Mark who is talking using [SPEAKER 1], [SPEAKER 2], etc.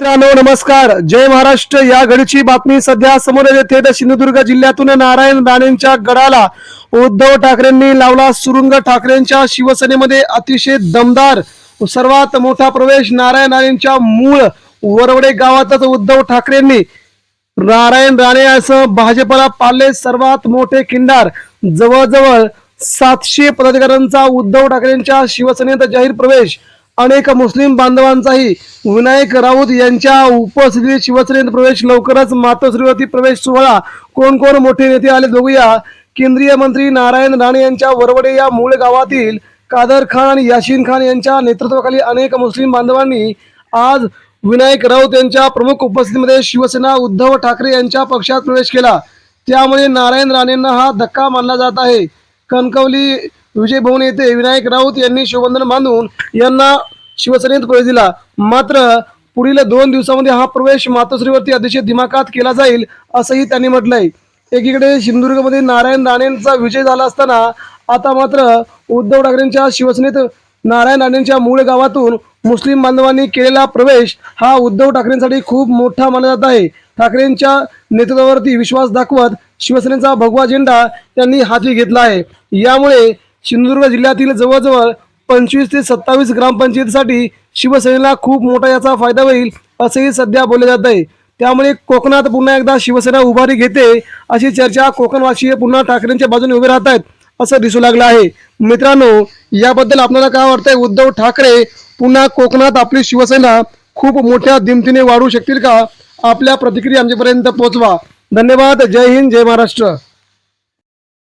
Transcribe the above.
[SPEAKER 1] मित्रांनो नमस्कार, जय महाराष्ट्र। या घडीची बातमी सध्या समोर येते तर सिंधुदुर्ग जिल्ह्यातून नारायण राणेंच्या गडाला उद्धव ठाकरेंनी लावला सुरुंग। ठाकरेंच्या शिवसेनेमध्ये अतिशय दमदार सर्वात मोठा प्रवेश नारायण राणेंच्या मूळ वरवडे गावातच उद्धव ठाकरेंनी नारायण राणे असं भाजपला पाळले सर्वात मोठे किंडार। जवळजवळ 700 पदाधिकाऱ्यांचा उद्धव ठाकरेंच्या शिवसेनेत जाहीर प्रवेश। अनेक मुस्लिम बांधवांचाही विनायक राऊत यांच्या उपस्थितीत शिवसेनेत प्रवेश। लवकरच मातोश्रीवरती प्रवेश सोहळा। कोण कोण मोठे नेते आले बघूया। केंद्रीय मंत्री नारायण राणे यांच्या वरवडे या मूळ गावातील कादर खान आणि याशीन खान यांच्या नेतृत्वाखाली अनेक मुस्लिम बांधवांनी आज विनायक राऊत यांच्या प्रमुख उपस्थितीमध्ये शिवसेना उद्धव ठाकरे यांच्या पक्षात प्रवेश केला। त्यामुळे नारायण राणेंना हा धक्का मानला जात आहे। कणकवली विजय भवन येथे विनायक राऊत यांनी शिवबंधन बांधून यांना शिवसेनेत प्रवेश दिला। मात्र पुढील 2 दिवसांमध्ये हा प्रवेश मातोश्रीवरती अतिशय दिमाखात केला जाईल असंही त्यांनी म्हटलंय। एकीकडे सिंधुदुर्गमध्ये नारायण राणेंचा विजय झाला असताना आता मात्र उद्धव ठाकरेंच्या शिवसेनेत नारायण राणेंच्या मूळ गावातून मुस्लिम बांधवांनी केलेला प्रवेश हा उद्धव ठाकरेंसाठी खूप मोठा मानला जात आहे। ठाकरेंच्या नेतृत्वावरती विश्वास दाखवत शिवसेनेचा भगवा झेंडा त्यांनी हाती घेतला आहे। यामुळे सिंधुदुर्ग जिल्ह्यातील जवळजवळ 25 ते 27 ग्रामपंचायतीसाठी शिवसेनेला खूप मोठा याचा फायदा होईल असेही सध्या बोलले जात आहे। त्यामुळे कोकणात पुन्हा एकदा शिवसेना उभारी घेते अशी चर्चा कोकणवासीय पुन्हा ठाकरेंच्या बाजूने उभे राहत आहेत असं दिसू लागलं आहे। मित्रांनो, याबद्दल आपल्याला काय वाटतंय? उद्धव ठाकरे पुन्हा कोकणात आपली शिवसेना खूप मोठ्या दिमतीने वाढवू शकतील का? आपल्या प्रतिक्रिया आमच्यापर्यंत पोहोचवा। धन्यवाद। जय हिंद, जय महाराष्ट्र।